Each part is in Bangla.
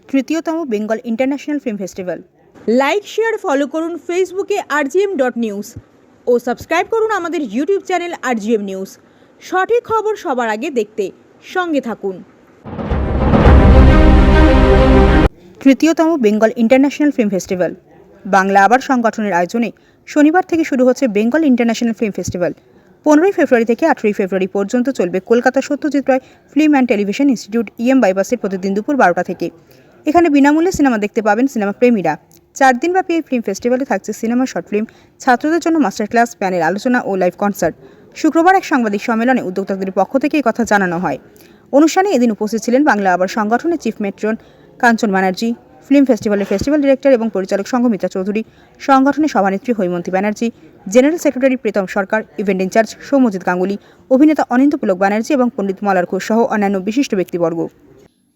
তৃতীয়তম Bengal International Film Festival. Like share follow করুন ফেসবুকে rgm.news ও সাবস্ক্রাইব করুন আমাদের ইউটিউব চ্যানেল rgm নিউজ। সঠিক খবর সবার আগে দেখতে সঙ্গে থাকুন। তৃতীয়তম বেঙ্গল ইন্টারন্যাশনাল ফিল্ম ফেস্টিভ্যাল বাংলা আবার সংগঠনের আয়োজনে শনিবার থেকে শুরু হচ্ছে বেঙ্গল ইন্টারন্যাশনাল ফিল্ম ফেস্টিভ্যাল। 15 ফেব্রুয়ারি থেকে 18 ফেব্রুয়ারি পর্যন্ত চলবে Kolkata Satyajit Ray Film and Television Institute বাইপাসের প্রতিদিন দুপুর 12টা থেকে। এখানে বিনামূল্যে সিনেমা দেখতে পাবেন সিনেমা প্রেমীরা। 4 দিনব্যাপী এই ফিল্ম ফেস্টিভ্যালে থাকছে সিনেমা, শর্ট ফিল্ম, ছাত্রদের জন্য মাস্টার ক্লাস, প্যানেল আলোচনা ও লাইভ কনসার্ট। শুক্রবার এক সাংবাদিক সম্মেলনে উদ্যোক্তাদের পক্ষ থেকে এই কথা জানানো হয়। অনুষ্ঠানে এদিন উপস্থিত ছিলেন বাংলা আবার সংগঠনের চিফ মেট্রন কাঞ্চন ব্যানার্জি, ফিল্ম ফেস্টিভ্যালের ফেস্টিভ্যাল ডিরেক্টর এবং পরিচালক সংঘমিত্রা চৌধুরী, সংগঠনের সভানেত্রী হৈমন্তী ব্যানার্জি, জেনারেল সেক্রেটারি প্রীতম সরকার, ইভেন্ট ইনচার্জ সৌম্যজিৎ গাঙ্গুলি, অভিনেতা অনিন্দ্য পুলক ব্যানার্জি এবং পণ্ডিত মলার ঘোষ সহ অন্যান্য বিশিষ্ট ব্যক্তিবর্গ।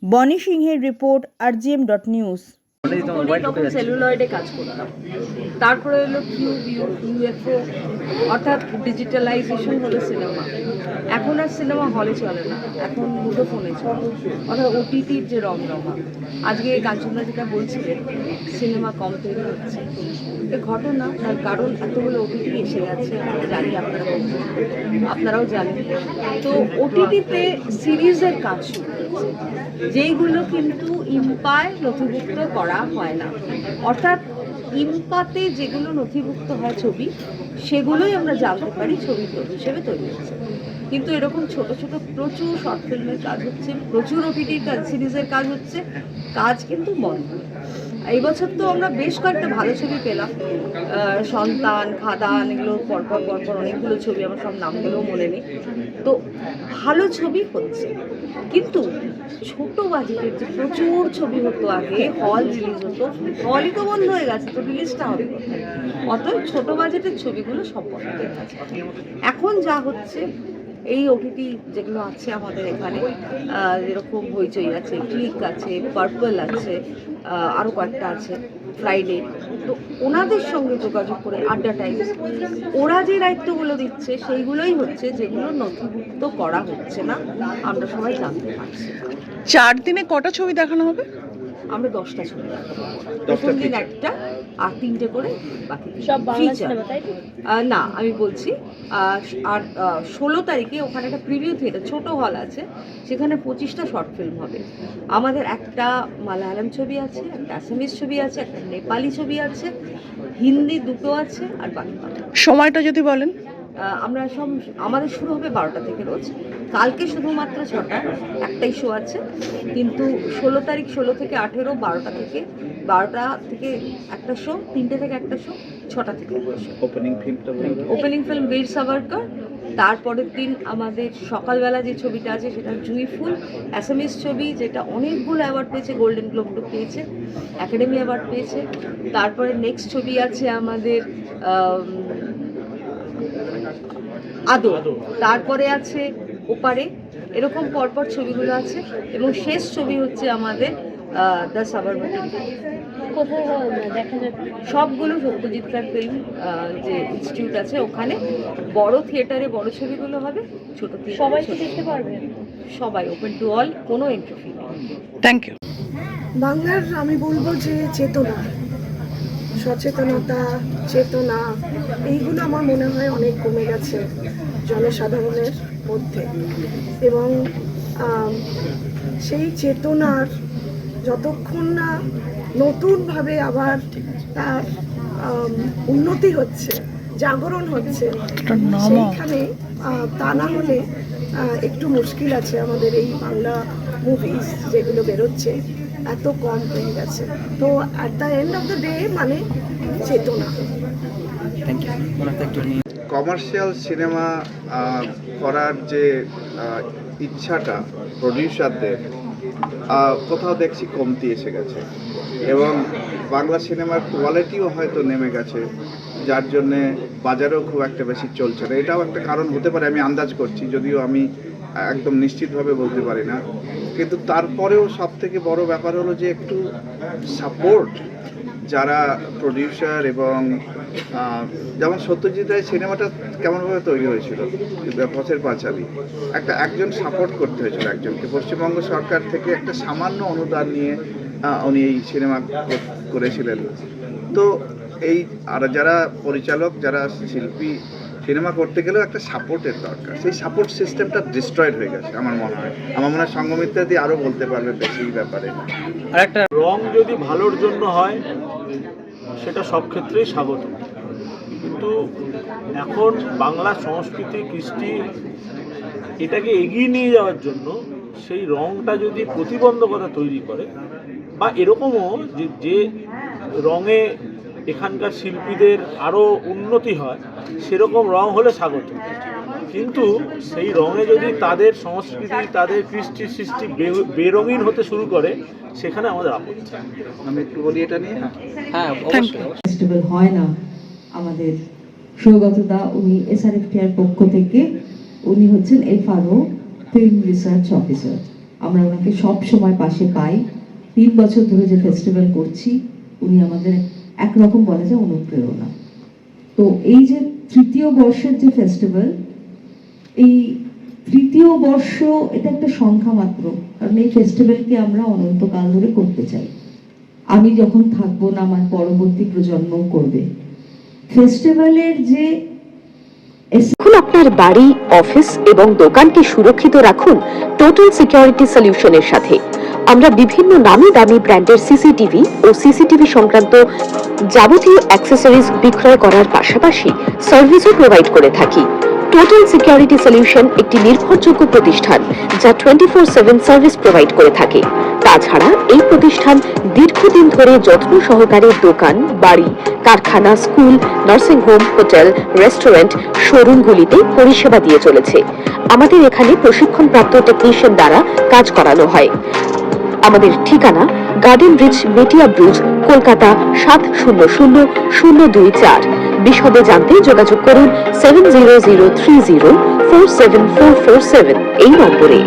বনি সিংহের রিপোর্ট rgm.news। তখন সেলুলয়েডে কাজ করতাম, তারপরে হলো ইউএফও অর্থাৎ ডিজিটালাইজেশন হলো সিনেমা। এখন আর সিনেমা হলে চলে না, এখন মুঠোফোনে চলে, অর্থাৎ ওটিটির যে রমরমা। আজকে কাঞ্চনদা যেটা বলছিলেন সিনেমা কম তৈরি হচ্ছে, এ ঘটনা। তার কারণ এতগুলো ওটিটি এসে গেছে, আমরা জানি, আপনারাও জানেন। তো ওটিটিতে সিরিজের কাজ শুরু হচ্ছে, যেইগুলো কিন্তু ইম্পায় নথিভুক্ত করা হয় না। অর্থাৎ ইম্পাতে যেগুলো নথিভুক্ত হয় ছবি, সেগুলোই আমরা জানতে পারি ছবি হিসেবে তৈরি হচ্ছে। কিন্তু এরকম ছোট ছোট প্রচুর শর্ট ফিল্মের কাজ হচ্ছে, প্রচুর ওটিটির কাজ, সিরিজের কাজ হচ্ছে, কাজ কিন্তু বন্ধ। এই বছর তো আমরা বেশ কয়েকটা ভালো ছবি পেলাম, সন্তান, খাদান, এগুলো পরপর অনেকগুলো ছবি, আমার সব নামগুলোও মনে নেই। তো ভালো ছবি হচ্ছে, কিন্তু ছোট বাজেটের যে প্রচুর ছবি হতো আগে, হল রিলিজ হতো, হলই তো বন্ধ হয়ে গেছে, তো রিলিজটা হবে কোথায়? অতএব ছোট বাজেটের ছবিগুলো সব বন্ধ হয়ে গেছে। এখন যা হচ্ছে, এই ওটিটি যেগুলো আছে আমাদের এখানে, যেরকম হইচই আছে, ক্লিক আছে, পার্পল আছে, আরও কয়েকটা আছে, ফ্রাইডে, তো ওনাদের সঙ্গে যোগাযোগ করে আড্ডা টাইমস, ওরা যে দায়িত্বগুলো দিচ্ছে সেইগুলোই হচ্ছে যেগুলো নথিভুক্ত করা হচ্ছে না, আমরা সবাই জানতে পারছি। 4 দিনে কটা ছবি দেখানো হবে? আমরা 10টা ছবি দেখাবো, প্রথম দিন একটা, আর 3টে করে বাকি সব বাংলা সিনেমা, তাই তো? না, আমি বলছি, আর 16 তারিখে ওখানে একটা প্রিভিউ থিয়েটার, ছোট হল আছে, সেখানে 25টা শর্ট ফিল্ম হবে। আমাদের একটা মালায়ালাম ছবি আছে, একটা আসামিজ ছবি আছে, একটা নেপালি ছবি আছে, হিন্দি দুটো আছে, আর বাকি সময়টা যদি বলেন। আমরা সব, আমাদের শুরু হবে 12টা থেকে রোজ। কালকে শুধুমাত্র 6টা, একটাই শো আছে, কিন্তু 16 তারিখ, 16 থেকে 18, 12টা থেকে একটা শো, 3টে থেকে একটা শো, 6টা থেকে একটা শো। ওপেনিং ফিল্ম বীর সাভারকর। তারপরের দিন আমাদের সকালবেলা যে ছবিটা আছে সেটা জুঁই ফুল, অ্যাসামিজ ছবি, যেটা অনেকগুলো অ্যাওয়ার্ড পেয়েছে, গোল্ডেন গ্লোব পেয়েছে, একাডেমি অ্যাওয়ার্ড পেয়েছে। তারপরে নেক্সট ছবি আছে আমাদের আদো, তারপরে আছে ওপারে, এরকম পরপর ছবিগুলো আছে। এবং শেষ ছবি হচ্ছে আমাদের দ্য সাবরমতি। কোথায় দেখা যাবে? সবগুলো সত্যজিৎ রায় ফিল্ম যে ইনস্টিটিউট আছে ওখানে, বড় থিয়েটারে বড় ছবিগুলো হবে, ছোট সবাই কি দেখতে পারবে? সবাই, ওপেন টু অল, কোনো এন্ট্রি ফি নেই। Thank you. বাংলার আমি বলবো যে চেতনা, সচেতনতা, চেতনা, এইগুলো আমার মনে হয় অনেক কমে গেছে জনসাধারণের মধ্যে। এবং সেই চেতনার যতক্ষণ না নতুনভাবে আবার তার উন্নতি হচ্ছে, জাগরণ হচ্ছে, সেইখানে তা না হলে একটু মুশকিল আছে। আমাদের এই বাংলা মুভিজ যেগুলো বেরোচ্ছে এত কম হয়ে গেছে। তো at the end of the day মানে চেতনা। কমার্শিয়াল সিনেমা করার যে ইচ্ছাটা প্রডিউসারদের, কোথাও দেখছি কমতি এসে গেছে, এবং বাংলা সিনেমার কোয়ালিটিও হয়তো নেমে গেছে, যার জন্যে বাজারেও খুব একটা বেশি চলছে না। এটাও একটা কারণ হতে পারে, আমি আন্দাজ করছি, যদিও আমি একদম নিশ্চিতভাবে বলতে পারি না। কিন্তু তারপরেও সবথেকে বড় ব্যাপার হলো যে একটু সাপোর্ট, যারা প্রডিউসার, এবং যেমন সত্যজিৎ রায় সিনেমাটা কেমনভাবে তৈরি হয়েছিল, পথের পাঁচালী, একজন সাপোর্ট করতে হয়েছিল একজনকে, পশ্চিমবঙ্গ সরকার থেকে একটা সামান্য অনুদান নিয়ে উনি এই সিনেমা করেছিলেন। তো এই আর যারা পরিচালক, যারা শিল্পী, সিনেমা করতে গেলেও একটা সাপোর্টের দরকার। সেই সাপোর্ট সিস্টেমটা ডিস্ট্রয়েড হয়ে গেছে আমার মনে হয়। সঙ্গমিত্রা দিয়ে আরও বলতে পারবে বেশি এই ব্যাপারে। আর একটা রং যদি ভালোর জন্য হয় সেটা সব ক্ষেত্রেই স্বাগত, কিন্তু এখন বাংলা সংস্কৃতি, কৃষ্টি এটাকে এগিয়ে নিয়ে যাওয়ার জন্য সেই রংটা যদি প্রতিবন্ধকতা তৈরি করে, বা এরকমও যে রঙে এখানকার শিল্পীদের আরও উন্নতি হয় সেরকম রং হলে স্বাগত, কিন্তু সেই রঙে যদি তাদের সংস্কৃতি, তাদের কৃষ্টি সৃষ্টি বেরঙিন হতে শুরু করে, সেখানে আমাদের আপত্তি। আমি একটু বলি এটা নিয়ে। হ্যাঁ, ফেস্টিভ্যাল হয় না। আমাদের সৌগতদা, উনি এসআরএফটিআর পক্ষ থেকে, উনি হচ্ছেন এফআরও, ফিল্ম রিসার্চ অফিসার। আমরা ওনাকে সব সময় পাশে পাই। 3 বছর ধরে যে ফেস্টিভ্যাল করছি, উনি আমাদের একরকম বলা যায় অনুপ্রেরণা। তো এই যে 3য় বর্ষের যে ফেস্টিভ্যাল, এই 3য় বর্ষ এটা একটা সংখ্যা মাত্র, কারণ এই ফেস্টিভ্যালকে আমরা অনন্তকাল ধরে করতে চাই। আমি যখন থাকবো না, আমার পরবর্তী প্রজন্ম করবে। ফেস্টিভ্যালের যে এখন আপনার বাড়ি, অফিস এবং দোকানকে সুরক্ষিত রাখুন টোটাল সিকিউরিটি সলিউশনের সাথে। আমরা বিভিন্ন নামি দামি ব্র্যান্ডের সিসিটিভি ও সিসিটিভি সংক্রান্ত যাবতীয় অ্যাক্সেসরিজ বিক্রয় করার পাশাপাশি সার্ভিসও প্রোভাইড করে থাকি। টোটাল সিকিউরিটি সলিউশন একটি নির্ভরযোগ্য প্রতিষ্ঠান যা 24/7 সার্ভিস প্রোভাইড করে থাকে। তাছাড়া এই প্রতিষ্ঠান দীর্ঘদিন ধরে যত্ন সহকারে দোকান, বাড়ি, কারখানা, school, nursing home, hotel, restaurant, শোরুমগুলিতে পরিষেবা দিয়ে চলেছে। আমাদের এখানে প্রশিক্ষণপ্রাপ্ত টেকনিশিয়ান দ্বারা কাজ করানো হয়। আমাদের ঠিকানা গার্ডেন ব্রিজ, মেটিয়া ব্রিজ, কলকাতা 700024। বিশদে জানতে যোগাযোগ করুন 7003047447 এই নম্বরে।